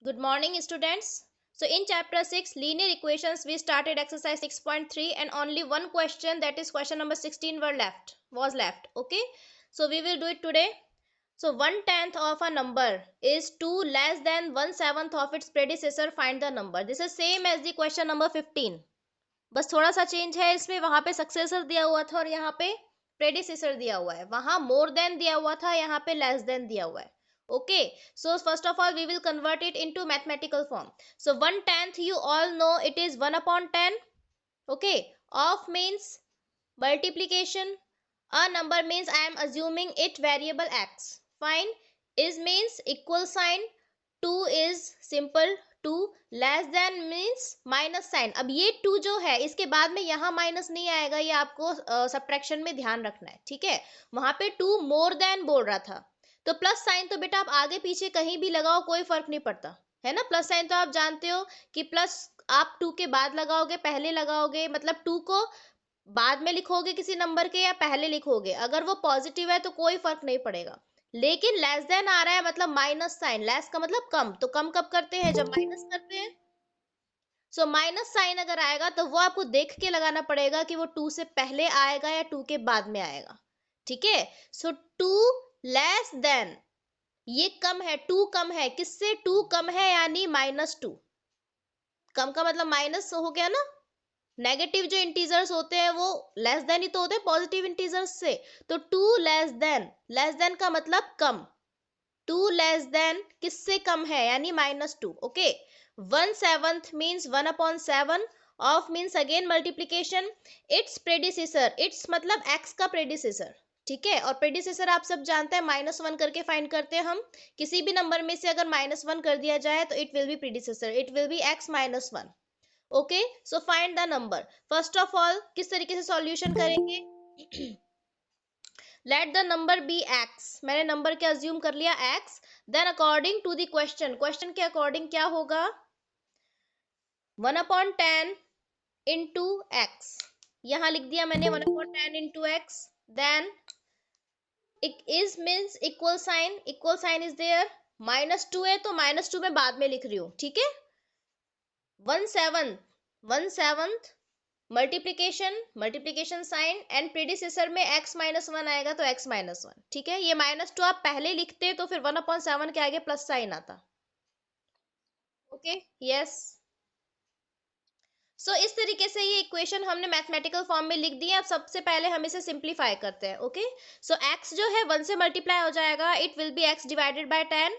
Good morning, students. So, in chapter 6, linear equations, we started exercise 6.3 and only one question, that is question number 16, was left. Okay. So, we will do it today. So, 1/10 of a number is 2 less than 1/7 of its predecessor. Find the number. This is same as the question number 15. बस थोड़ा सा change है इसमें, वहां पे successor दिया हुआ था और यहाँ पे प्रेडिसेसर दिया हुआ है. वहां मोर देन दिया हुआ था, यहाँ पे लेस देन दिया हुआ है. Okay, so first of all we will convert it into mathematical form. So 1/10, you all know it is 1/10. Okay, of means multiplication, a number means I am assuming it variable x. Fine. Is means equal sign, 2 is simple 2, less than means minus sign. अब ये 2 जो है इसके बाद में यहाँ minus नहीं आएगा, ये आपको सब्ट्रैक्शन में ध्यान रखना है. ठीक है, वहां पे 2 मोर देन बोल रहा था, तो प्लस साइन तो बेटा आप आगे पीछे कहीं भी लगाओ कोई फर्क नहीं पड़ता है ना. प्लस साइन तो आप जानते हो कि प्लस आप 2 के बाद लगाओगे, पहले लगाओगे, मतलब 2 को बाद में लिखोगे किसी नंबर के या पहले लिखोगे, अगर वो पॉजिटिव है तो कोई फर्क नहीं पड़ेगा. लेकिन लेस देन आ रहा है मतलब माइनस साइन, लेस का मतलब कम, तो कम कब करते हैं, जब माइनस करते हैं. सो माइनस साइन अगर आएगा तो वो आपको देख के लगाना पड़ेगा कि वो 2 से पहले आएगा या 2 के बाद में आएगा. ठीक है. सो 2 लेस देन, ये कम है, 2 कम है, किससे 2 कम है, यानी -2. कम का मतलब माइनस हो गया ना. नेगेटिव जो इंटीजर्स होते हैं वो लेस देन ही तो होते हैं पॉजिटिव इंटीजर्स से. तो 2 लेस देन का मतलब कम. 2 लेस देन किससे कम है, यानी -2. Okay. 1/7 means 1/7. Of means again multiplication. It's predecessor, it's मतलब एक्स का प्रेडिसेसर. ठीक है, और प्रेडिसेसर आप सब जानते हैं -1 करके फाइंड करते हैं हम. किसी भी नंबर में से अगर -1 कर दिया जाए तो it will be predecessor, it will be x-1. Okay. So find the number. First of all किस तरीके से सॉल्यूशन करेंगे. Let the number be x. मैंने नंबर क्या अज्यूम कर लिया, x. Then according to the question, question के according क्या होगा, 1/10 इंटू एक्स. यहां लिख दिया मैंने 1/10 into x. Then is means equal sign is there. -2 है तो -2 में बाद में लिख रही हूं. ठीक है. 1/7 मल्टीप्लीकेशन साइन एंड प्रीडिसेसर में x-1 आएगा तो x-1. ठीक है. ये -2 आप पहले लिखते तो फिर 1/7 के आगे प्लस साइन आता. ओके. यस. सो इस तरीके से ये इक्वेशन हमने मैथमेटिकल फॉर्म में लिख दी है. अब सबसे पहले हम इसे सिंप्लीफाई करते हैं. ओके. सो x जो है 1 से मल्टीप्लाई हो जाएगा, it will be x divided by 10.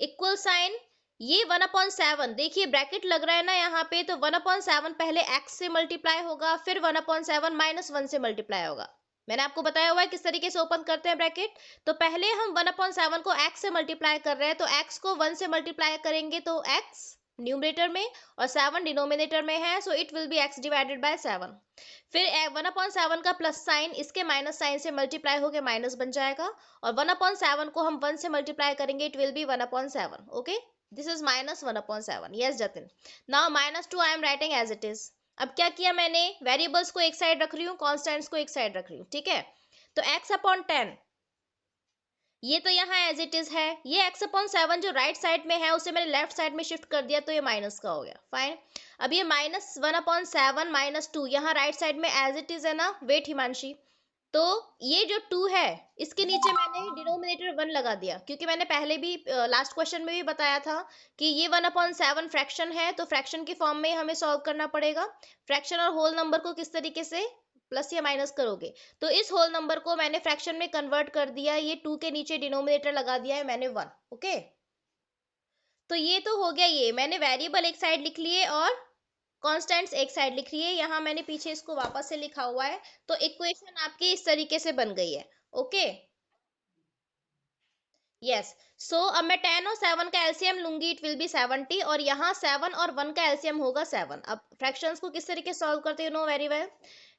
Equal sign, ये 1/7, देखिए ब्रैकेट लग रहा है ना यहाँ पे, तो 1/7 पहले x से मल्टीप्लाई होगा, फिर 1/7 -1 से मल्टीप्लाई होगा. मैंने आपको बताया हुआ है किस तरीके से ओपन करते हैं ब्रैकेट. तो पहले हम 1/7 को x से मल्टीप्लाई कर रहे हैं, तो x को 1 से मल्टीप्लाई करेंगे तो x न्यूमरेटर में और 7 डिनोमिनेटर में है, so it will be x divided bye 7. फिर 1/7 का प्लस साइन इसके माइनस साइन से मल्टीप्लाई होकर माइनस बन जाएगा, और 1/7 को हम 1 से मल्टीप्लाई करेंगे, it will be 1/7. Okay. This is -1/7. Yes Jatin. Now -2 I am writing as it is. अब क्या किया मैंने, वेरिएबल्स को एक साइड रख रही हूँ, कॉन्स्टेंट्स को एक साइड रख रही हूँ. ठीक है. तो x/10 ये तो यहाँ एज इट इज है. ये x/7 जो राइट साइड में है उसे मैंने लेफ्ट साइड में शिफ्ट कर दिया, तो ये माइनस का हो गया. फाइन. अब ये -1/7 -2 यहाँ राइट साइड में एज इट इज है ना. वेट हिमांशी. तो ये जो 2 है इसके नीचे मैंने डिनोमिनेटर 1 लगा दिया, क्योंकि मैंने पहले भी लास्ट क्वेश्चन में भी बताया था कि ये 1/7 फ्रैक्शन है, तो फ्रैक्शन की फॉर्म में हमें सॉल्व करना पड़ेगा. फ्रैक्शन और होल नंबर को किस तरीके से प्लस या माइनस करोगे, तो इस होल नंबर को मैंने फ्रैक्शन में कन्वर्ट कर दिया. ये 2 के नीचे डिनोमिनेटर लगा दिया है मैंने 1. ओके. तो ये तो हो गया, ये मैंने वेरिएबल एक साइड लिख लिए और कॉन्स्टेंट्स एक साइड लिख रही है. यहाँ मैंने पीछे इसको वापस से लिखा हुआ है, तो इक्वेशन आपकी इस तरीके से बन गई है. ओके. यस. सो अब मैं 10 और 7 का एलसीएम लूंगी, इट विल बी 70, और यहाँ 7 और 1 का एलसीएम होगा 7. अब फ्रैक्शंस को किस तरीके सॉल्व करते हो, नो वेरी वेल.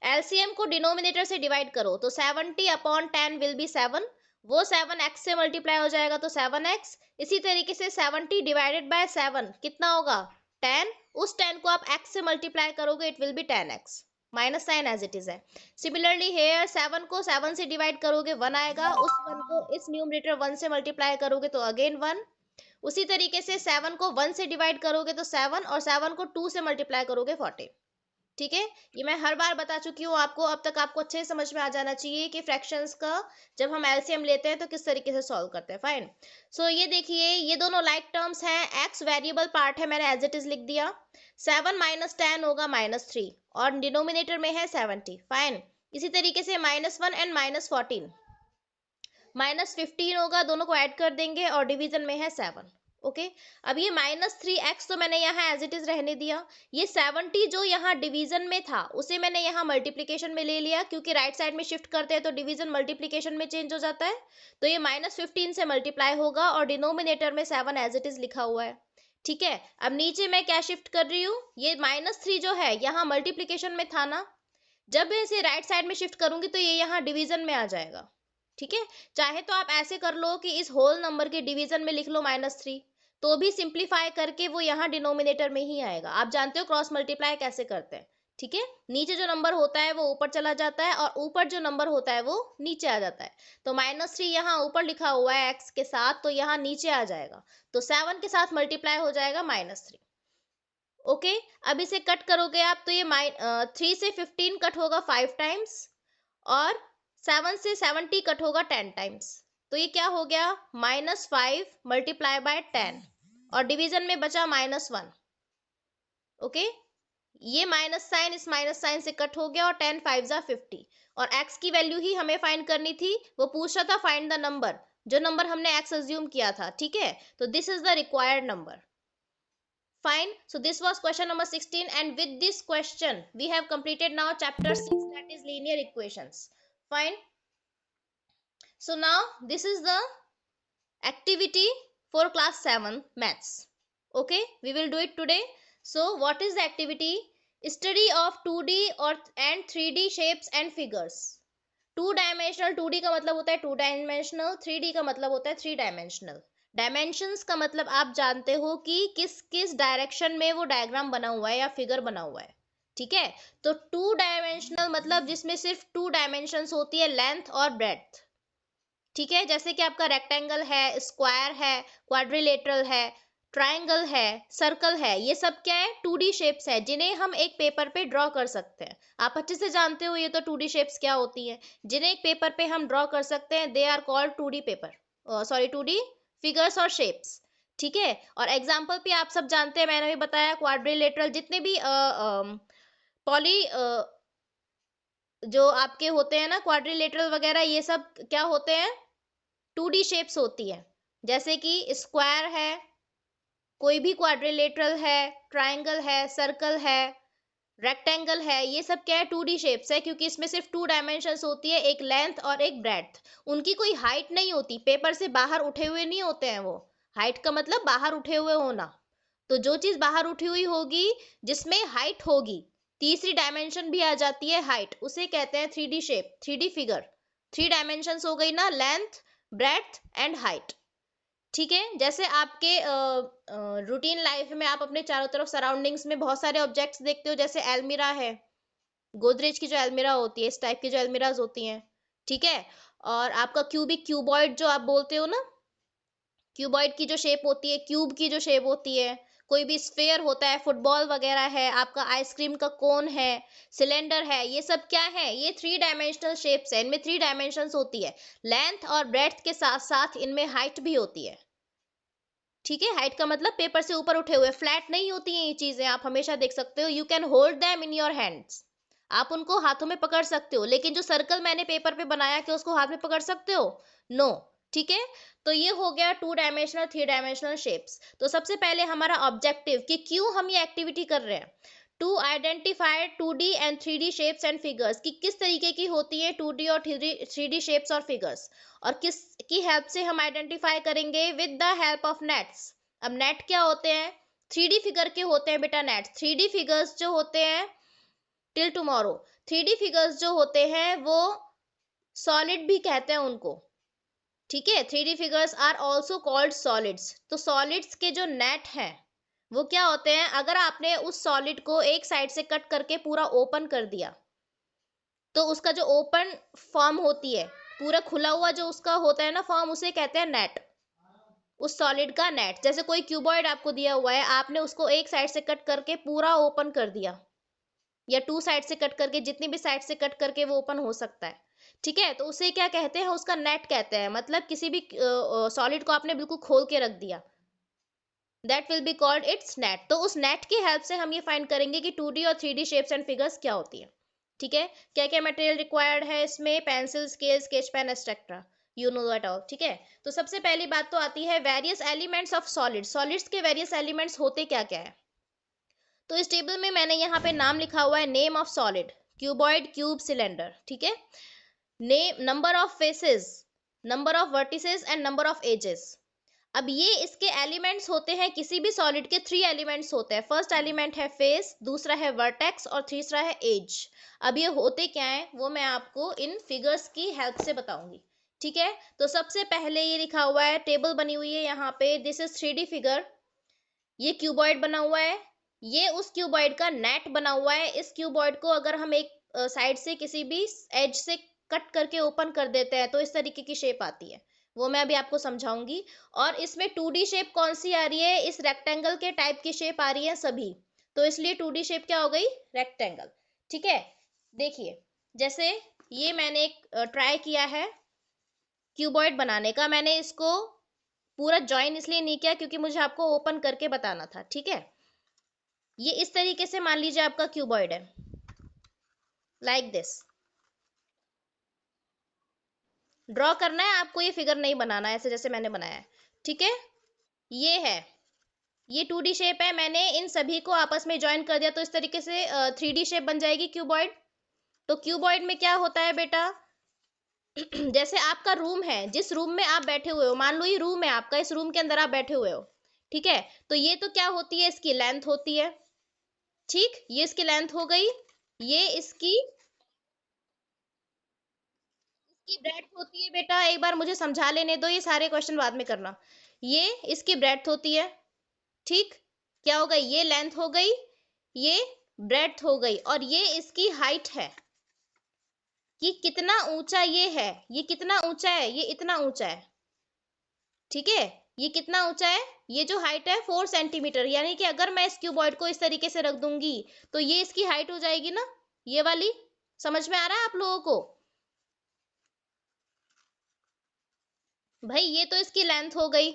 एलसीएम को डिनोमिनेटर से डिवाइड करो, तो 70/10 विल बी 7. वो 7 x से मल्टीप्लाई हो जाएगा तो 7x. इसी तरीके से 70 डिवाइडेड बाय 7 कितना होगा, 10. उस 10 को आप x से मल्टीप्लाई करोगे, it will be 10x. Minus sign as it is है. सिमिलरली हेयर 7 को 7 से डिवाइड करोगे 1 आएगा, उस 1 को इस न्यूमरेटर 1 से मल्टीप्लाई करोगे तो अगेन 1. उसी तरीके से 7 को 1 से डिवाइड करोगे तो 7, और 7 को 2 से मल्टीप्लाई करोगे 40। ठीक है, ये मैं हर बार बता चुकी हूँ आपको, अब तक आपको अच्छे से समझ में आ जाना चाहिए कि फ्रैक्शंस का जब हम एलसीएम लेते हैं तो किस तरीके से सॉल्व करते हैं। फाइन, सो ये देखिए, ये दोनों लाइक टर्म्स हैं, एक्स वेरिएबल पार्ट है, मैंने एज इट इज लिख दिया। 7 माइनस 10 होगा -3, और डिनोमिनेटर में है 70। फाइन, इसी तरीके से -1 एंड -14, -15 होगा, दोनों को ऐड कर देंगे, और डिवीजन में है 7। ओके, अब ये -3x तो मैंने यहाँ एज इट इज रहने दिया। ये 70 जो यहाँ डिवीजन में था उसे मैंने यहाँ मल्टीप्लीकेशन में ले लिया, क्योंकि राइट साइड में शिफ्ट करते हैं तो डिवीजन मल्टीप्लीकेशन में चेंज हो जाता है। तो ये -15 से मल्टीप्लाई होगा, और डिनोमिनेटर में 7 एज इट इज लिखा हुआ है। ठीक है, अब नीचे मैं क्या शिफ्ट कर रही हूँ, ये -3 जो है यहाँ मल्टीप्लीकेशन में था ना, जब मैं इसे राइट साइड में शिफ्ट करूंगी तो ये यहाँ डिवीजन में आ जाएगा। ठीक है, चाहे तो आप ऐसे कर लो कि इस होल नंबर के डिवीजन में लिख लो -3, तो भी सिंप्लीफाई करके वो यहाँ डिनोमिनेटर में ही आएगा। आप जानते हो क्रॉस मल्टीप्लाई कैसे करते हैं। ठीक है, नीचे जो नंबर होता है वो ऊपर चला जाता है, और ऊपर जो नंबर होता है वो नीचे आ जाता है। तो -3 यहाँ ऊपर लिखा हुआ है x के साथ, तो यहाँ नीचे आ जाएगा, तो 7 के साथ मल्टीप्लाई हो जाएगा -3। ओके, अब इसे कट करोगे आप तो ये 3 से 15 कट होगा 5 टाइम्स, और 7 से 70 कट होगा 10 टाइम्स। तो ये क्या हो गया, -5 मल्टीप्लाई बाय 10, और डिवीजन में बचा -1। ओके, ये माइनस साइन इस माइनस साइन से कट हो गया, और 10 5 जा 50, और x की वैल्यू ही हमें फाइंड करनी थी। वो पूछ रहा था फाइंड द नंबर, जो नंबर हमने x अज्यूम किया था। ठीक है, तो this is the required number. Fine. So this was question number 16, and with this question we have completed now chapter 6, that is linear equations. Fine. So now this is the activity for class 7 maths. Okay, we will do it today. So what is the activity? Study of 2D or and 3D shapes and figures. 2 dimensional, 2D का मतलब होता है 2 dimensional, 3D का मतलब होता है 3 dimensional. Dimensions का मतलब आप जानते हो कि किस किस डायरेक्शन में वो डायग्राम बना हुआ है या फिगर बना हुआ है। ठीक है, तो 2 डायमेंशनल मतलब जिसमें सिर्फ 2 डायमेंशंस होती है, लेंथ और ब्रेड्थ। ठीक है, जैसे कि आपका रेक्टेंगल है, स्क्वायर है, क्वाड्रिलेटरल है, ट्राइंगल है, सर्कल है, ये सब क्या है, 2D शेप्स है, जिन्हें हम एक पेपर पे ड्रॉ कर सकते हैं। आप अच्छे से जानते हो ये तो 2D शेप्स क्या होती है, जिन्हें एक पेपर पे हम ड्रॉ कर सकते हैं, they are called 2D paper, sorry 2D figures और शेप्स। ठीक है, और एग्जाम्पल भी आप सब जानते हैं, मैंने भी बताया, क्वाड्रिलेटरल, जितने भी पॉली जो आपके होते हैं ना, क्वाड्रिलेटरल वगैरह, ये सब क्या होते हैं, 2D शेप्स होती है। जैसे कि स्क्वायर है, कोई भी क्वाड्रिलेटरल है, ट्राइंगल है, सर्कल है, रेक्टेंगल है, ये सब क्या है, 2D शेप्स है, क्योंकि इसमें सिर्फ 2 डायमेंशंस होती है, एक लेंथ और एक ब्रेड्थ। उनकी कोई हाइट नहीं होती, पेपर से बाहर उठे हुए नहीं होते हैं वो। हाइट का मतलब बाहर उठे हुए होना। तो जो चीज बाहर उठी हुई होगी, जिसमें हाइट होगी, तीसरी डायमेंशन भी आ जाती है हाइट, उसे कहते हैं 3D shape, 3D figure. 3 dimensions हो गई ना, लेंथ, ब्रेड्थ एंड हाइट। ठीक है, जैसे आपके रूटीन लाइफ में आप अपने चारों तरफ सराउंडिंग्स में बहुत सारे ऑब्जेक्ट्स देखते हो, जैसे एलमीरा है, गोदरेज की जो एलमीरा होती है, इस टाइप की जो एलमीराज होती हैं। ठीक है, और आपका क्यूबिक, क्यूबॉइड जो आप बोलते हो ना, क्यूबॉइड की जो शेप होती है, क्यूब की जो शेप होती है, कोई भी स्फेयर होता है, फुटबॉल वगैरह है, आपका आइसक्रीम का कोन है, सिलेंडर है, ये सब क्या है, ये 3 डायमेंशनल शेप्स है, इनमें 3 डायमेंशंस होती है, लेंथ और ब्रेड्थ के साथ साथ इनमें हाइट भी होती है। ठीक है, हाइट का मतलब पेपर से ऊपर उठे हुए, फ्लैट नहीं होती हैं ये चीजें, आप हमेशा देख सकते हो, you can hold them in your hands, आप उनको हाथों में पकड़ सकते हो, लेकिन जो सर्कल मैंने पेपर पे बनाया, क्या उसको हाथ में पकड़ सकते हो, नो। ठीक है, तो ये हो गया 2 डायमेंशनल 3 डायमेंशनल शेप्स। तो सबसे पहले हमारा ऑब्जेक्टिव कि क्यों हम ये एक्टिविटी कर रहे हैं, to identify 2D and 3D shapes and figures, कि किस तरीके की होती है 2D और 3D शेप्स और फिगर्स, और किस की हेल्प से हम आइडेंटिफाई करेंगे, with the help of nets. अब नेट क्या होते हैं, 3D फिगर के होते हैं बेटा नेट। 3D फिगर्स जो होते हैं, टिल टुमारो, 3D फिगर्स जो होते हैं वो सॉलिड भी कहते हैं उनको। ठीक है, 3D figures are also called solids. तो सॉलिड्स के जो नेट हैं वो क्या होते हैं, अगर आपने उस सॉलिड को एक साइड से कट करके पूरा ओपन कर दिया, तो उसका जो ओपन फॉर्म होती है, पूरा खुला हुआ जो उसका होता है ना फॉर्म, उसे कहते हैं नेट। उस सॉलिड का नेट। जैसे कोई क्यूबॉइड आपको दिया हुआ है, आपने उसको एक साइड से कट करके पूरा ओपन कर दिया, या टू साइड से कट करके, जितनी भी साइड से कट करके वो ओपन हो सकता है, ठीक है, तो उसे क्या कहते हैं, उसका नेट कहते हैं। मतलब किसी भी सॉलिड को आपने बिल्कुल खोल के रख दिया, that will be called its net. तो उस नेट की हेल्प से हम ये फाइंड करेंगे कि 2D और 3D शेप्स एंड फिगर्स क्या होती है, ठीक है। क्या क्या मटेरियल रिक्वायर्ड है इसमें, pencil, scale, sketch pen, etcetera, you know that all, ठीक है। तो सबसे पहली बात तो आती है various elements of solid. Solids के वेरियस एलिमेंट्स होते क्या क्या है। तो इस टेबल में मैंने यहाँ पे नाम लिखा हुआ है, name of solid, cuboid, cube, cylinder, ठीक है। Name, number of faces, number of vertices and number of edges. अब ये इसके एलिमेंट्स होते हैं, किसी भी सॉलिड के 3 एलिमेंट्स होते हैं। फर्स्ट एलिमेंट है फेस, दूसरा है वर्टेक्स और तीसरा है एज। अब ये होते क्या है वो मैं आपको इन फिगर्स की हेल्प से बताऊंगी, ठीक है। तो सबसे पहले ये लिखा हुआ है, टेबल बनी हुई है यहाँ पे, दिस इज 3D फिगर। ये क्यूबॉइड बना हुआ है, ये उस क्यूबॉइड का नेट बना हुआ है। इस क्यूबॉइड को अगर हम एक साइड से किसी भी एज से कट करके ओपन कर देते हैं तो इस तरीके की शेप आती है, वो मैं अभी आपको समझाऊंगी। और इसमें 2D शेप कौन सी आ रही है, इस रेक्टेंगल के टाइप की शेप आ रही है सभी, तो इसलिए 2D शेप क्या हो गई, रेक्टेंगल, ठीक है। देखिए, जैसे ये मैंने एक ट्राई किया है क्यूबॉइड बनाने का, मैंने इसको पूरा ज्वाइन इसलिए नहीं किया क्योंकि मुझे आपको ओपन करके बताना था, ठीक है। ये इस तरीके से मान लीजिए आपका क्यूबॉइड है, लाइक दिस। ड्रॉ करना है आपको, ये फिगर नहीं बनाना है ऐसे जैसे मैंने बनाया है, ठीक है। ये है, ये 2D शेप है, मैंने इन सभी को आपस में ज्वाइन कर दिया तो इस तरीके से 3D शेप बन जाएगी क्यूबॉइड। तो क्यूबॉइड में क्या होता है बेटा, जैसे आपका रूम है, जिस रूम में आप बैठे हुए हो, मान लो ये रूम है आपका, इस रूम के अंदर आप बैठे हुए हो, ठीक है। तो ये तो क्या होती है, इसकी लेंथ होती है, ठीक, ये इसकी लेंथ हो गई। ये इसकी इसकी ब्रेड्थ होती है बेटा, एक बार मुझे समझा लेने दो, ये सारे क्वेश्चन बाद में करना। ये इसकी ब्रेड्थ होती है, ठीक, क्या हो गई, ये लेंथ हो गई, ये ब्रेड्थ हो गई, और ये इसकी हाइट है कि कितना ऊंचा ये है, ये कितना ऊंचा है, ये इतना ऊंचा है, ठीक है। ये कितना ऊंचा है, ये जो हाइट है 4 सेंटीमीटर, यानी कि अगर मैं इस क्यूबॉइड को इस तरीके से रख दूंगी तो ये इसकी हाइट हो जाएगी ना, ये वाली। समझ में आ रहा है आप लोगों को भाई, ये तो इसकी लेंथ हो गई,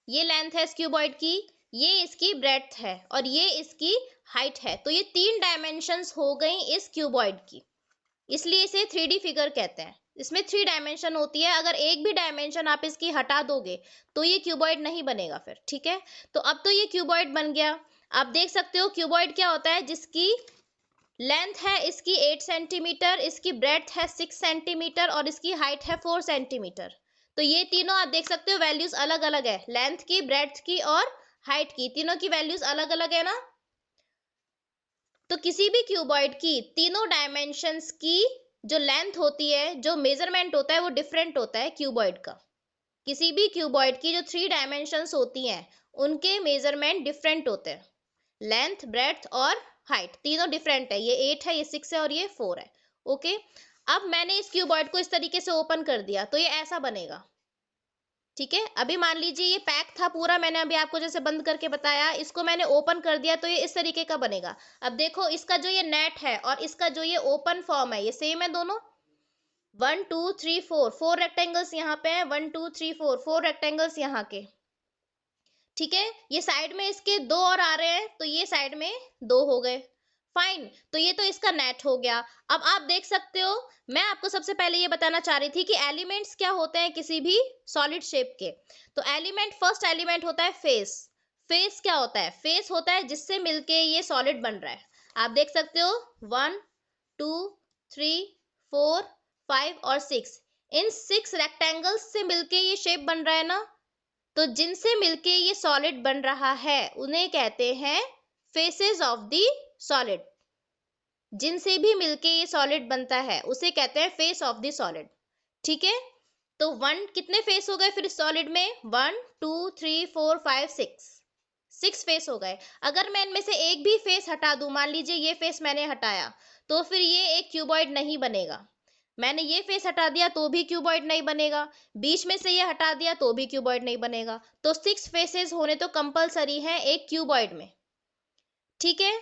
ये लेंथ है इस क्यूबॉइड की, ये इसकी ब्रेड्थ है और ये इसकी हाइट है। तो ये 3 डायमेंशंस हो गई इस क्यूबॉइड की, इसलिए इसे 3D फिगर कहते हैं। इसमें 3 डायमेंशन होती है, अगर एक भी डायमेंशन आप इसकी हटा दोगे तो ये क्यूबॉइड नहीं बनेगा फिर, ठीक है। तो अब तो ये क्यूबॉइड बन गया। आप देख सकते हो क्यूबॉइड क्या होता है, जिसकी लेंथ है इसकी 8 सेंटीमीटर, इसकी ब्रेड्थ है 6 सेंटीमीटर और इसकी हाइट है 4 सेंटीमीटर। तो ये तीनों आप देख सकते हो वैल्यूज अलग अलग है, लेंथ की, ब्रेड्थ की और हाइट की, तीनों की वैल्यूज अलग अलग है ना। तो किसी भी क्यूबॉइड की तीनों डायमेंशंस की जो लेंथ होती है, जो मेजरमेंट होता है, वो डिफरेंट होता है क्यूबॉइड का। किसी भी क्यूबॉइड की जो 3 डायमेंशंस होती हैं उनके मेजरमेंट डिफरेंट होते हैं, लेंथ, ब्रेड्थ और हाइट तीनों डिफरेंट है। ये 8 है, ये 6 है और ये 4 है, ओके। अब मैंने इस क्यूबॉइड को इस तरीके से ओपन कर दिया तो ये ऐसा बनेगा, ठीक है। अभी मान लीजिए ये पैक था पूरा, मैंने अभी आपको जैसे बंद करके बताया, इसको मैंने ओपन कर दिया तो ये इस तरीके का बनेगा। अब देखो, इसका जो ये नेट है और इसका जो ये ओपन फॉर्म है, ये सेम है दोनों। 1 2 3 4, 4 रेक्टेंगल्स यहाँ पे है, 1 2 3 4, 4 रेक्टेंगल्स यहाँ के, ठीक है। ये साइड में इसके 2 और आ रहे हैं तो ये साइड में 2 हो गए, फाइन। तो ये तो इसका नेट हो गया। अब आप देख सकते हो, मैं आपको सबसे पहले ये बताना चाह रही थी कि एलिमेंट्स क्या होते हैं किसी भी सॉलिड शेप के। तो एलिमेंट, फर्स्ट एलिमेंट होता है फेस। फेस क्या होता है, फेस होता है जिससे मिलके ये सॉलिड बन रहा है। आप देख सकते हो 1 2 3 4 5 और 6, इन 6 रेक्टेंगल्स से मिलके ये शेप बन रहा है ना। तो जिनसे मिलके ये सॉलिड बन रहा है उन्हें कहते हैं फेसेस ऑफ द सॉलिड। जिनसे भी मिलके ये सॉलिड बनता है उसे कहते हैं फेस ऑफ द सॉलिड, ठीक है। तो 1 कितने फेस हो गए फिर सॉलिड में, 1 2 3 4 5 6 फेस हो गए। अगर मैं इनमें से एक भी फेस हटा दूं, मान लीजिए ये फेस मैंने हटाया, तो फिर ये एक क्यूबॉइड नहीं बनेगा। मैंने ये फेस हटा दिया तो भी क्यूबॉइड नहीं बनेगा, बीच में से ये हटा दिया तो भी क्यूबॉइड नहीं बनेगा। तो 6 फेसेस होने तो कंपलसरी है एक क्यूबॉइड में, ठीक है।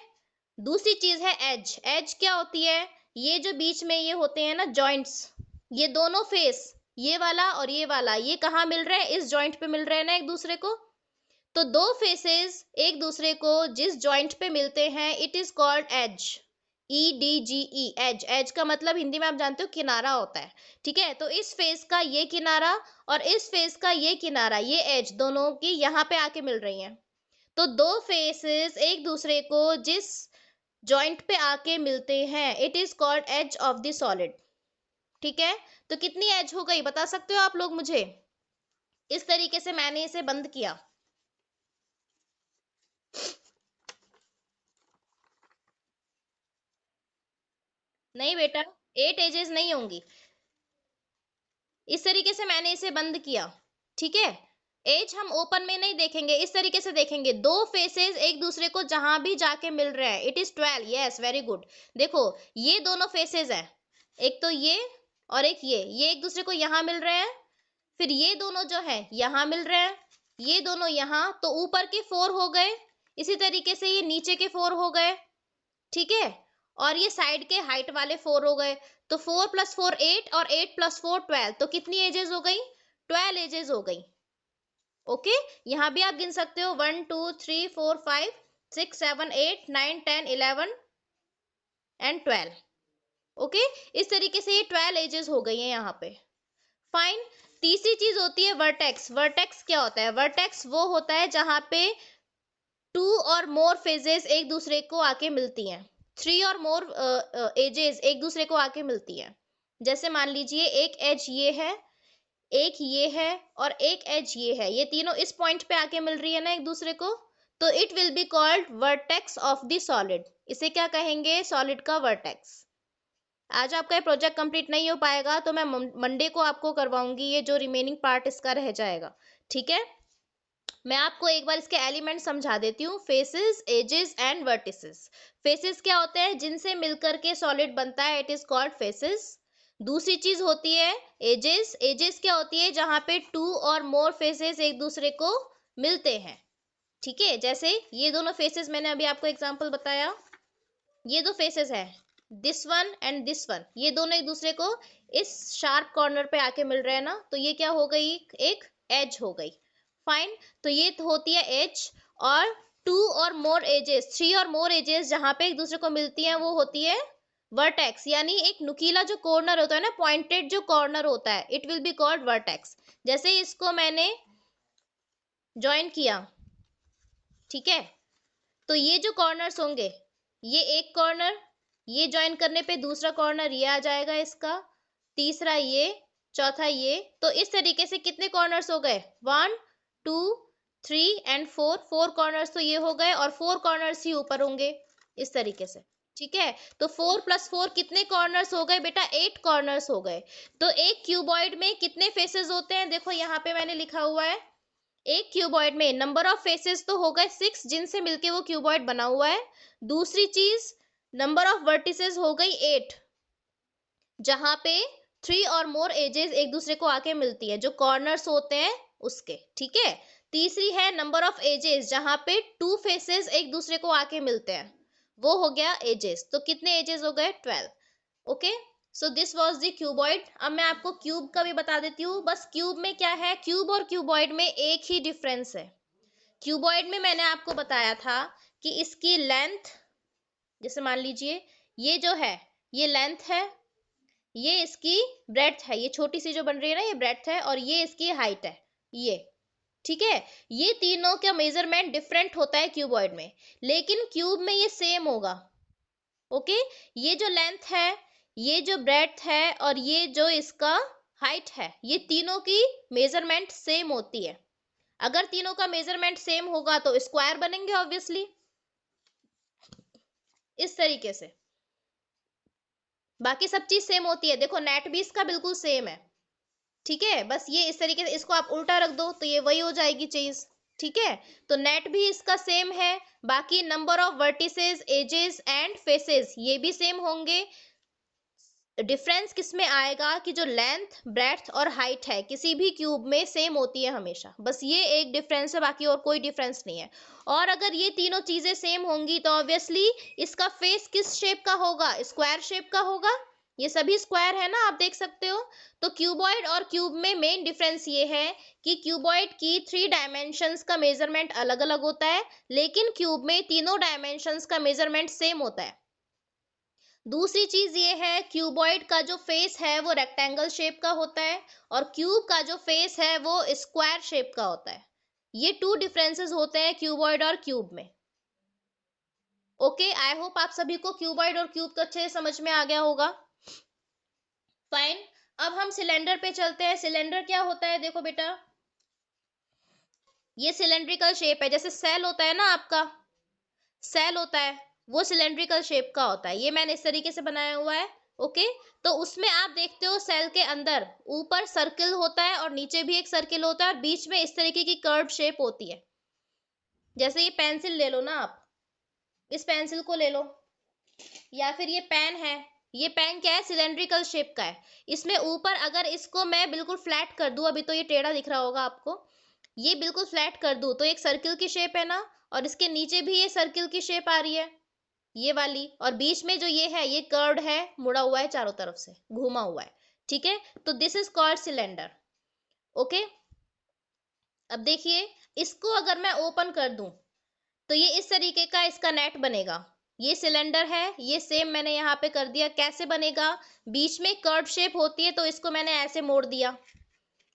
दूसरी चीज है एज। एज क्या होती है? ये जो बीच में ये होते हैं ना जॉइंट्स, ये दोनों फेस, ये वाला और ये वाला, ये कहाँ मिल रहे हैं? इस जॉइंट पे मिल रहे हैं ना एक दूसरे को। तो दो फेसेस एक दूसरे को जिस जॉइंट पे मिलते हैं, it is called edge. EDGE, edge. Edge का मतलब हिंदी में आप जानते हो किनारा होता है, ठीक है। तो इस फेस का ये किनारा और इस फेस का ये किनारा, ये एज दोनों की यहाँ पे आके मिल रही हैं। तो दो फेसेस एक दूसरे को जिस जॉइंट पे आके मिलते हैं, it is called edge of the solid, ठीक है। तो कितनी एज हो गई बता सकते हो आप लोग मुझे? इस तरीके से मैंने इसे बंद किया। नहीं बेटा, 8 एजेस नहीं होंगी। इस तरीके से मैंने इसे बंद किया, ठीक है। एज हम ओपन में नहीं देखेंगे, इस तरीके से देखेंगे। दो फेसेस एक दूसरे को जहां भी जाके मिल रहे हैं, it is 12। Yes, very good. देखो, ये दोनों फेसेस हैं, एक तो ये और एक ये एक दूसरे को यहां मिल रहे हैं। फिर ये दोनों जो है यहां मिल रहे हैं, ये दोनों यहां, तो ऊपर के 4 हो गए। इसी तरीके से ये नीचे के 4 हो गए, ठीक है। और ये साइड के हाइट वाले 4 हो गए। तो 4 + 4 8 और 8 + 4 12। तो कितनी एजेस हो गई? 12 एजेस हो गई, ओके। यहां भी आप गिन सकते हो 1 2 3 4 5 6 7 8 9 10 11 एंड 12, ओके। इस तरीके से ये 12 एजेस हो गई है यहाँ पे, फाइन। तीसरी चीज होती है वर्टेक्स। वर्टेक्स क्या होता है? वर्टेक्स वो होता है जहां पे 2 और मोर फेजेस एक दूसरे को आके मिलती हैं, 3 और मोर एजेस एक दूसरे को आके मिलती हैं। जैसे मान लीजिए एक एज ये है, एक ये है और एक एज ये है, ये तीनों इस पॉइंट पे आके मिल रही है ना एक दूसरे को। तो it will be called vertex of the solid. इसे क्या कहेंगे? सॉलिड का वर्टेक्स। आज आपका ये प्रोजेक्ट कंप्लीट नहीं हो पाएगा तो मैं मंडे को आपको करवाऊंगी, ये जो रिमेनिंग पार्ट इसका रह जाएगा, ठीक है। मैं आपको एक बार इसके एलिमेंट समझा देती हूँ, faces, edges and vertices. Faces क्या होते हैं? जिनसे मिलकर के सॉलिड बनता है, इट इज कॉल्ड फेसेस। दूसरी चीज होती है एजेस। एजेस क्या होती है? जहां पे 2 और मोर फेसेस एक दूसरे को मिलते हैं, ठीक है। जैसे ये दोनों फेसेस मैंने अभी आपको एग्जांपल बताया, ये दो फेसेस है, this one and this one, ये दोनों एक दूसरे को इस शार्प कॉर्नर पे आके मिल रहे हैं ना, तो ये क्या हो गई? एक एज हो गई, फाइन। तो ये होती है एज। और 2 और मोर एजेस, 3 और मोर एजेस जहां पे एक दूसरे को मिलती हैं, वो होती है वर्टेक्स। यानी एक नुकीला जो कॉर्नर होता है ना, पॉइंटेड जो कॉर्नर होता है, it will be called vertex. जैसे इसको मैंने ज्वाइन किया, ठीक है। तो ये जो कॉर्नर्स होंगे, ये एक कॉर्नर, ये ज्वाइन करने पे दूसरा कॉर्नर ये आ जाएगा इसका, तीसरा ये, चौथा ये। तो इस तरीके से कितने कॉर्नर्स हो गए? 1 2 3 एंड 4। 4 कॉर्नर्स तो ये हो गए और 4 कॉर्नर्स ही ऊपर होंगे, इस तरीके से, ठीक है। तो 4 + 4 कितने कॉर्नर्स हो गए बेटा? 8 कॉर्नर्स हो गए। तो एक क्यूबॉइड में कितने फेसेस होते हैं? देखो यहाँ पे मैंने लिखा हुआ है, एक क्यूबॉइड में नंबर ऑफ फेसेस तो हो गए 6 जिनसे मिलके वो क्यूबॉइड बना हुआ है। दूसरी चीज, नंबर ऑफ वर्टिसेस हो गई 8, जहां पे 3 और मोर एजेस एक दूसरे को आके मिलती है, जो कॉर्नर्स होते हैं उसके, ठीक है। तीसरी है नंबर ऑफ एजेस, जहां पे 2 फेसेस एक दूसरे को आके मिलते हैं, वो हो गया एजेस। तो कितने एजेस हो गए? 12, okay. So this was the cuboid. अब मैं आपको क्यूब का भी बता देती हूँ। बस क्यूब में क्या है, क्यूब और क्यूबॉइड में एक ही डिफरेंस है। क्यूबॉइड में मैंने आपको बताया था कि इसकी लेंथ, जैसे मान लीजिए ये जो है ये लेंथ है, ये इसकी ब्रेड्थ है, ये छोटी सी जो बन रही है ना ये ब्रेड्थ है, और ये इसकी हाइट है, ये, ठीक है। ये तीनों का मेजरमेंट डिफरेंट होता है क्यूबॉइड में, लेकिन क्यूब में ये सेम होगा, ओके। ये जो लेंथ है, ये जो ब्रेड्थ है और ये जो इसका हाइट है, ये तीनों की मेजरमेंट सेम होती है। अगर तीनों का मेजरमेंट सेम होगा तो स्क्वायर बनेंगे ऑब्वियसली, इस तरीके से। बाकी सब चीज सेम होती है। देखो नेट भी इसका बिल्कुल सेम है, ठीक है। बस ये इस तरीके से इसको आप उल्टा रख दो तो ये वही हो जाएगी चीज, ठीक है। तो नेट भी इसका सेम है। बाकी number of vertices, edges and faces ये भी सेम होंगे। डिफरेंस किस में आएगा कि जो लेंथ, ब्रेड्थ और हाइट है किसी भी क्यूब में सेम होती है हमेशा, बस ये एक डिफरेंस है, बाकी और कोई डिफरेंस नहीं है। और अगर ये तीनों चीजें सेम होंगी तो ऑब्वियसली इसका फेस किस शेप का होगा, स्क्वायर शेप का होगा। ये सभी स्क्वायर है ना, आप देख सकते हो। तो क्यूबॉइड और क्यूब में मेन डिफरेंस ये है कि क्यूबॉइड की 3 डायमेंशंस का मेजरमेंट अलग अलग होता है, लेकिन क्यूब में तीनों डायमेंशंस का मेजरमेंट सेम होता है। दूसरी चीज ये है, क्यूबॉइड का जो फेस है वो रेक्टेंगल शेप का होता है और क्यूब का जो फेस है वो स्क्वायर शेप का होता है। ये 2 डिफरेंसेस होते हैं क्यूबॉइड और क्यूब में। ओके, आई होप आप सभी को क्यूबॉइड और क्यूब तो अच्छे से समझ में आ गया होगा। फाइन, अब हम सिलेंडर पे चलते हैं। सिलेंडर क्या होता है, देखो बेटा, ये सिलेंड्रिकल शेप है। जैसे सेल होता है ना आपका, सेल होता है, वो सिलेंड्रिकल शेप का होता है। ये मैंने इस तरीके से बनाया हुआ है। ओके, तो उसमें आप देखते हो सेल के अंदर ऊपर सर्किल होता है और नीचे भी एक सर्किल होता है और बीच में इस तरीके की कर्व शेप होती है। जैसे ये पेंसिल ले लो ना आप, इस पेंसिल को ले लो, या फिर ये पेन है। ये पेन क्या है, सिलेंड्रिकल शेप का है। इसमें ऊपर अगर इसको मैं बिल्कुल फ्लैट कर दूं, अभी तो ये टेढ़ा दिख रहा होगा आपको, ये बिल्कुल फ्लैट कर दूं तो एक सर्किल की शेप है ना, और इसके नीचे भी ये सर्किल की शेप आ रही है, ये वाली, और बीच में जो ये है ये कर्व्ड है, मुड़ा हुआ है, चारों तरफ से घूमा हुआ है। ठीक है, तो this is called cylinder. Okay, अब देखिए, इसको अगर मैं ओपन कर दूं तो ये इस तरीके का इसका नेट बनेगा। ये सिलेंडर है, ये सेम मैंने यहाँ पे कर दिया। कैसे बनेगा, बीच में कर्व शेप होती है तो इसको मैंने ऐसे मोड़ दिया।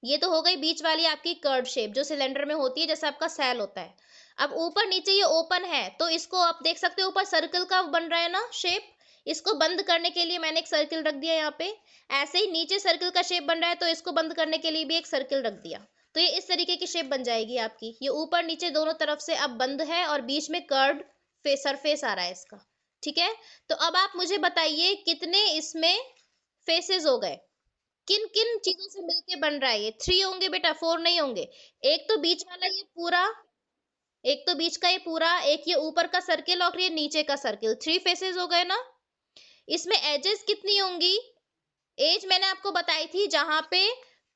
ये तो हो गई बीच वाली आपकी कर्व शेप जो सिलेंडर में होती है, जैसे आपका सेल होता है। अब ऊपर नीचे ये ओपन है तो इसको आप देख सकते हो, ऊपर सर्कल का बन रहा है ना शेप। इसको बंद करने के लिए मैंने एक सर्किल रख दिया यहाँ पे। ऐसे ही नीचे सर्किल का शेप बन रहा है तो इसको बंद करने के लिए भी एक सर्किल रख दिया। तो ये इस तरीके की शेप बन जाएगी आपकी। ये ऊपर नीचे दोनों तरफ से अब बंद है और बीच में कर्व्ड सरफेस आ रहा है इसका। ठीक है, तो अब आप मुझे बताइए कितने इसमें फेसेस हो गए, किन किन चीजों से मिलके बन रहा है ये। 3 होंगे बेटा, 4 नहीं होंगे। एक तो बीच वाला ये पूरा, एक तो बीच का ये पूरा, एक ये ऊपर का सर्किल और ये नीचे का सर्किल, 3 फेसेस हो गए ना। इसमें एजेस कितनी होंगी, एज मैंने आपको बताई थी, जहां पे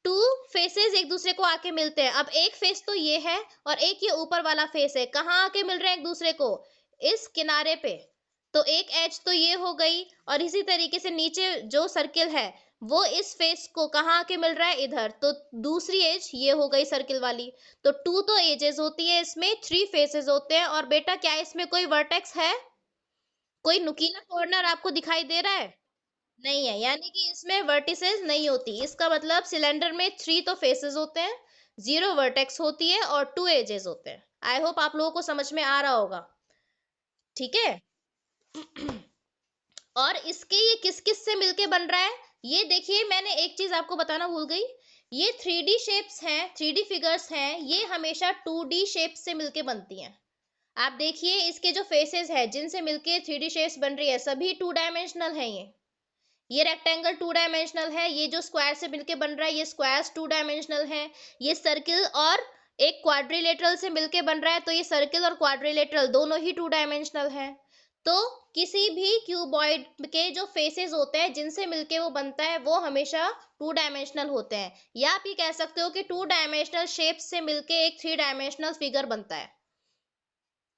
2 फेसेस एक दूसरे को आके मिलते हैं। अब एक फेस तो ये है और एक ये ऊपर वाला फेस है, कहाँ आके मिल रहे हैं एक दूसरे को, इस किनारे पे। तो एक एज तो ये हो गई, और इसी तरीके से नीचे जो सर्किल है वो इस फेस को कहाँ आके मिल रहा है, इधर। तो दूसरी एज ये हो गई सर्किल वाली। तो 2 तो एजेस होती है इसमें, 3 फेसेस होते हैं। और बेटा क्या इसमें कोई वर्टेक्स है, कोई नुकीला कॉर्नर आपको दिखाई दे रहा है? नहीं है, यानी कि इसमें वर्टिसेस नहीं होती। इसका मतलब सिलेंडर में 3 तो फेसेस होते हैं, 0 वर्टेक्स होती है और 2 एजेस होते हैं। आई होप आप लोगों को समझ में आ रहा होगा। ठीक है, और इसके ये किस किस से मिलके बन रहा है, ये देखिए, मैंने एक चीज आपको बताना भूल गई। ये 3D शेप्स हैं, 3D फिगर्स हैं, ये हमेशा 2D शेप्स से मिलके बनती हैं। आप देखिए इसके जो फेसेस है जिनसे मिलके 3D शेप्स बन रही है, सभी 2 डायमेंशनल है। ये रेक्टेंगल 2 डायमेंशनल है, ये जो स्क्वायर से मिलके बन रहा है ये स्क्वायर्स 2 डायमेंशनल है, ये सर्किल और एक क्वाड्रिलेटरल से मिलके बन रहा है तो ये सर्किल और क्वाड्रिलेटरल दोनों ही 2 डायमेंशनल है। तो किसी भी क्यूबॉइड के जो फेसेस होते हैं जिनसे मिलके वो बनता है वो हमेशा 2 डायमेंशनल होते हैं, या आप ये कह सकते हो कि 2 डायमेंशनल शेप्स से मिलके एक 3 डायमेंशनल फिगर बनता है।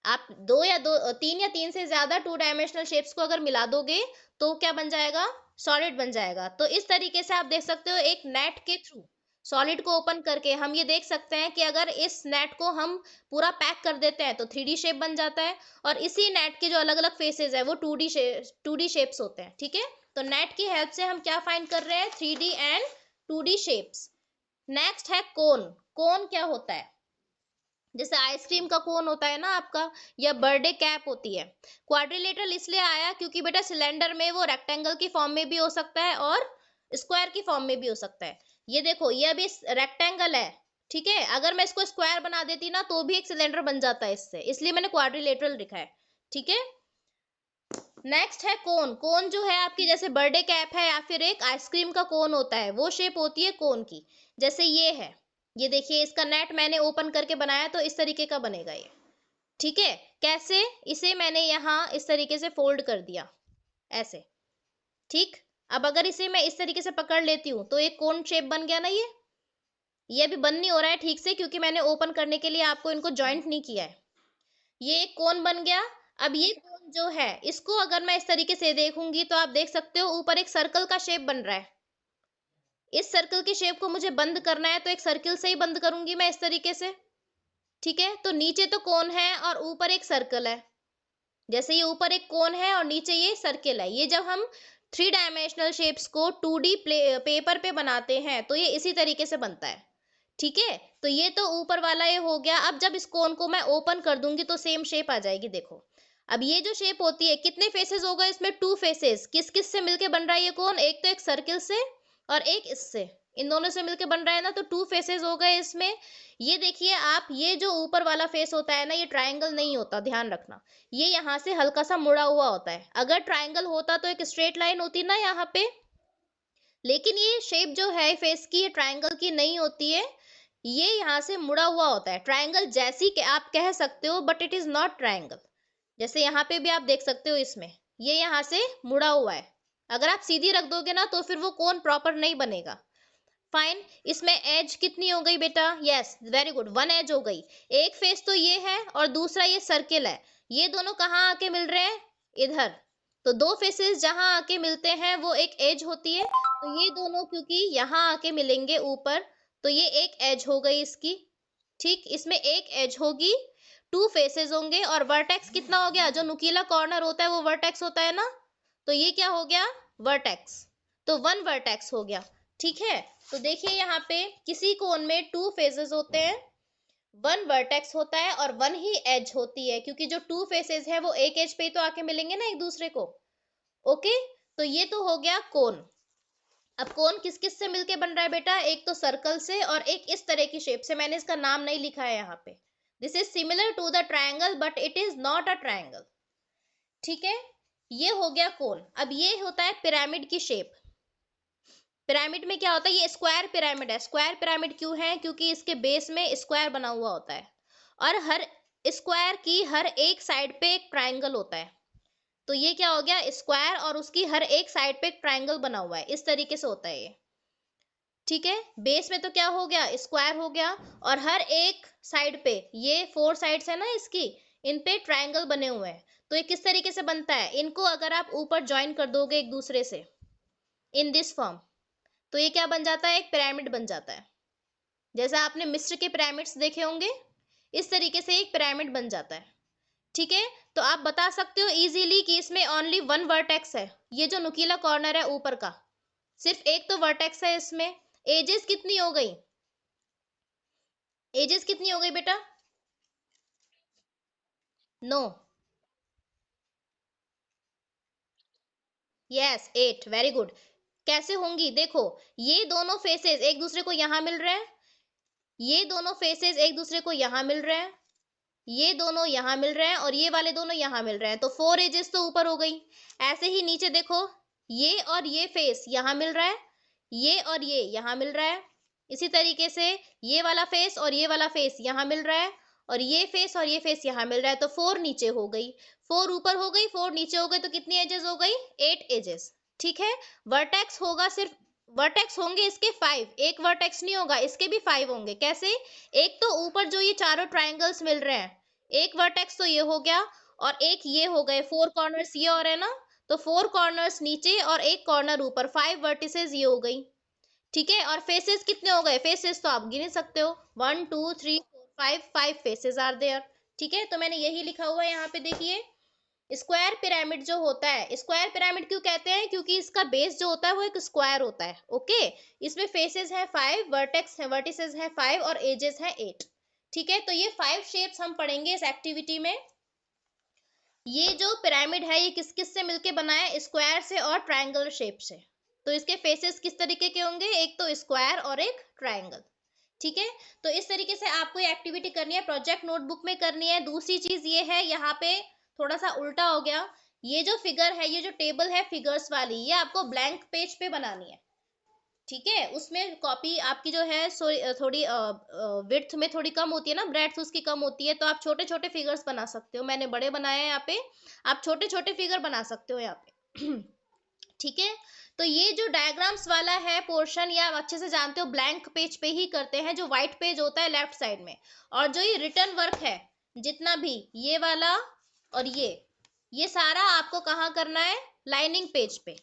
आप 3 या 3 से ज्यादा 2 डायमेंशनल शेप्स को अगर मिला दोगे तो क्या बन जाएगा, सॉलिड बन जाएगा। तो इस तरीके से आप देख सकते हो एक नेट के थ्रू सॉलिड को ओपन करके हम ये देख सकते हैं कि अगर इस नेट को हम पूरा पैक कर देते हैं तो 3D शेप बन जाता है, और इसी नेट के जो अलग अलग फेसेस है वो 2D शेप्स होते हैं। ठीक है, तो नेट की हेल्प से हम क्या फाइंड कर रहे हैं, 3D and 2D shapes. Next है कोन। कोन क्या होता है, जैसे आइसक्रीम का कोन होता है ना आपका, या बर्थडे कैप होती है। क्वाड्रिलेटरल इसलिए आया क्योंकि बेटा सिलेंडर में वो रेक्टेंगल की फॉर्म में भी हो सकता है और स्क्वायर की फॉर्म में भी हो सकता है। ये देखो, ये अभी रेक्टेंगल है, ठीक है, अगर मैं इसको स्क्वायर बना देती ना तो भी एक सिलेंडर बन जाता है इससे, इसलिए मैंने क्वाड्रिलेटरल लिखा है। ठीक है, नेक्स्ट है कोन। कोन जो है आपकी, जैसे बर्थडे कैप है या फिर एक आइसक्रीम का कोन होता है, वो शेप होती है कोन की। जैसे ये है, ये देखिए इसका नेट मैंने ओपन करके बनाया तो इस तरीके का बनेगा ये। ठीक है, कैसे, इसे मैंने यहाँ इस तरीके से फोल्ड कर दिया ऐसे। ठीक, अब अगर इसे मैं इस तरीके से पकड़ लेती हूँ तो एक कोन शेप बन गया ना ये अभी बंद नहीं हो रहा है ठीक से क्योंकि मैंने ओपन करने के लिए आपको इनको जॉइंट नहीं किया है। ये एक कोन बन गया। अब ये कोन जो है इसको अगर मैं इस तरीके से देखूंगी तो आप देख सकते हो ऊपर एक सर्कल का शेप बन रहा है। इस सर्कल की शेप को मुझे बंद करना है तो एक सर्कल से ही बंद करूंगी मैं इस तरीके से। ठीक है, तो नीचे तो कोन है और ऊपर एक सर्कल है। जैसे ये ऊपर एक कोन है और नीचे ये सर्कल है, ये जब हम 3 डायमेंशनल शेप्स को 2D पेपर पे बनाते हैं तो ये इसी तरीके से बनता है। ठीक है, तो ये तो ऊपर वाला ये हो गया। अब जब इस कोन को मैं ओपन कर दूंगी तो सेम शेप आ जाएगी। देखो अब ये जो शेप होती है कितने फेसेस हो गए इसमें, 2 फेसेस। किस किस से मिलके बन रहा है ये कोन, एक तो एक सर्किल से और एक इससे, इन दोनों से मिलके बन रहा है ना, तो 2 फेसेस हो गए इसमें। ये देखिए आप, ये जो ऊपर वाला फेस होता है ना ये ट्राइंगल नहीं होता, ध्यान रखना। ये यहाँ से हल्का सा मुड़ा हुआ होता है। अगर ट्राइंगल होता तो एक स्ट्रेट लाइन होती ना यहाँ पे, लेकिन ये शेप जो है फेस की ये ट्राइंगल की नहीं होती है, ये यहाँ से मुड़ा हुआ होता है। ट्राइंगल जैसी के आप कह सकते हो but it is not triangle. जैसे यहाँ पे भी आप देख सकते हो इसमें ये यहाँ से मुड़ा हुआ है। अगर आप सीधी रख दोगे ना तो फिर वो कोन प्रॉपर नहीं बनेगा। फाइन, इसमें एज कितनी हो गई बेटा, यस वेरी गुड, 1 एज हो गई। एक फेस तो ये है और दूसरा ये सर्किल है। ये दोनों कहाँ आके मिल रहे हैं, इधर। तो 2 फेसेस जहां आके मिलते हैं वो एक एज होती है। तो ये दोनों क्योंकि यहाँ आके मिलेंगे ऊपर तो ये एक एज हो गई इसकी। ठीक, इसमें एक एज होगी, 2 फेसेस होंगे और वर्टेक्स कितना हो गया, जो नुकीला कॉर्नर होता है वो वर्टेक्स होता है ना, तो ये क्या हो गया, वर्टेक्स। तो 1 वर्टेक्स हो गया। ठीक है, तो देखिए यहाँ पे किसी कोन में 2 फेसेस होते हैं, 1 वर्टेक्स होता है और 1 ही एज होती है, क्योंकि जो 2 फेसेस है वो एक एज पे ही तो आके मिलेंगे ना एक दूसरे को। ओके, तो ये तो हो गया कोन। अब कोन किस किस से मिलके बन रहा है बेटा, एक तो सर्कल से और एक इस तरह की शेप से। मैंने इसका नाम नहीं लिखा है यहाँ पे। This is similar to the triangle but it is not a triangle. ठीक है, ये हो गया कोन। अब ये होता है पिरामिड की शेप। पिरामिड में क्या होता है, ये स्क्वायर पिरामिड है। स्क्वायर पिरामिड क्यों है, क्योंकि इसके बेस में स्क्वायर बना हुआ होता है और हर स्क्वायर की हर एक साइड पे एक ट्राइंगल होता है। तो ये क्या हो गया, स्क्वायर और उसकी हर एक साइड पे एक ट्राइंगल बना हुआ है, इस तरीके से होता है ये। ठीक है, बेस में तो क्या हो गया, स्क्वायर हो गया और हर एक साइड पे, ये 4 साइड्स है ना इसकी, इन पे ट्राइंगल बने हुए हैं। तो ये किस तरीके से बनता है, इनको अगर आप ऊपर ज्वाइन कर दोगे एक दूसरे से इन दिस फॉर्म तो ये क्या बन जाता है, एक पिरामिड बन जाता है। जैसा आपने मिस्र के पिरामिड्स देखे होंगे इस तरीके से एक पिरामिड बन जाता है। ठीक है, तो आप बता सकते हो इजीली कि इसमें ओनली 1 वर्टेक्स है। ये जो नुकीला कॉर्नर है ऊपर का, सिर्फ एक तो वर्टेक्स है इसमें। एजेस कितनी हो गई, एजेस कितनी हो गई बेटा, नो, यस 8, वेरी गुड। कैसे होंगी देखो, ये दोनों फेसेस एक दूसरे को यहां मिल रहे हैं, ये दोनों फेसेस एक दूसरे को यहां मिल रहे हैं, ये दोनों यहां मिल रहे हैं और ये वाले दोनों यहां मिल रहे हैं, तो 4 एजेस तो ऊपर हो गई। ऐसे ही नीचे देखो, ये और ये फेस यहां मिल रहा है, ये और ये यहां मिल रहा है। इसी तरीके से ये वाला फेस और ये वाला फेस यहां मिल रहा है और ये फेस और ये फेस यहां मिल रहा है, तो 4 नीचे हो गई, 4 ऊपर हो गई, 4 नीचे हो गई, तो कितनी एजेस हो गई, 8 एजेस। ठीक है, वर्टेक्स होगा सिर्फ, वर्टेक्स होंगे इसके 5, एक वर्टेक्स नहीं होगा, इसके भी 5 होंगे। कैसे, एक तो ऊपर जो ये चारों ट्राइंगल्स मिल रहे हैं, एक वर्टेक्स तो ये हो गया और एक ये हो गए, 4 कॉर्नर्स ये और है ना, तो 4 कॉर्नर्स नीचे और एक कॉर्नर ऊपर, 5 वर्टिसेस ये हो गई। ठीक है, और फेसेस कितने हो गए, फेसेस तो आप गिन सकते हो, 1 2 3 4 5, 5 फेसेस आर देयर। ठीक है, तो मैंने यही लिखा हुआ है यहाँ पे देखिए। स्क्वायर पिरामिड जो होता है, स्क्वायर पिरामिड क्यों कहते हैं, क्योंकि इसका बेस जो होता है वो एक स्क्वायर होता है। ओके, इसमें फेसेस है 5, वर्टेक्स है, वर्टिसेस है 5 और एजेस है 8। ठीक है, तो ये 5 शेप्स हम पढ़ेंगे इस एक्टिविटी में। ये जो पिरामिड है ये किस किस से मिलके बना है, स्क्वायर से और ट्राइंगल शेप से। तो इसके फेसेस किस तरीके के होंगे, एक तो स्क्वायर और एक ट्राइंगल। ठीक है, तो इस तरीके से आपको ये एक्टिविटी करनी है, प्रोजेक्ट नोटबुक में करनी है। दूसरी चीज ये है, यहाँ पे थोड़ा सा उल्टा हो गया, ये जो फिगर है, ये जो टेबल है फिगर्स वाली, ये आपको ब्लैंक पेज पे बनानी है। ठीक है, उसमें कॉपी आपकी जो है थोड़ी विड्थ में थोड़ी कम होती है ना, ब्रेड्थ उसकी कम होती है, तो आप छोटे छोटे फिगर्स बना सकते हो। मैंने बड़े बनाए हैं यहाँ पे, आप छोटे छोटे फिगर बना सकते हो यहाँ पे। ठीक है, तो ये जो डायग्राम्स वाला है पोर्शन, या अच्छे से जानते हो ब्लैंक पेज पे ही करते हैं, जो व्हाइट पेज होता है लेफ्ट साइड में, और जो ये रिटर्न वर्क है जितना भी, ये वाला और ये सारा आपको कहाँ करना है, लाइनिंग पेज पे,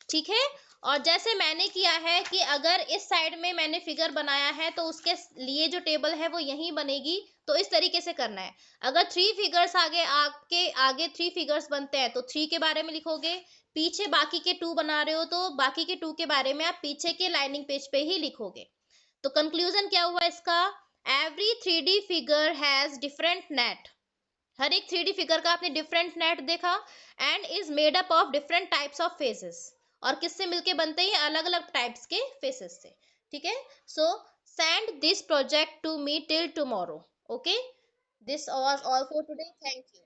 ठीक है। और जैसे मैंने किया है कि अगर इस साइड में मैंने फिगर बनाया है तो उसके लिए जो टेबल है वो यहीं बनेगी, तो इस तरीके से करना है। अगर 3 फिगर्स आगे 3 फिगर्स बनते हैं तो 3 के बारे में लिखोगे, पीछे बाकी के 2 बना रहे हो तो बाकी के 2 के बारे में आप पीछे के लाइनिंग पेज पे ही लिखोगे। तो कंक्लूजन क्या हुआ इसका, every 3D figure has different net, हर एक 3D फिगर का आपने डिफरेंट नेट देखा, and is made up of different types of faces, और किससे मिलके बनते हैं, अलग अलग टाइप्स के फेसेस से, ठीक है। So send this project to me till tomorrow, okay. This was all for today, thank you.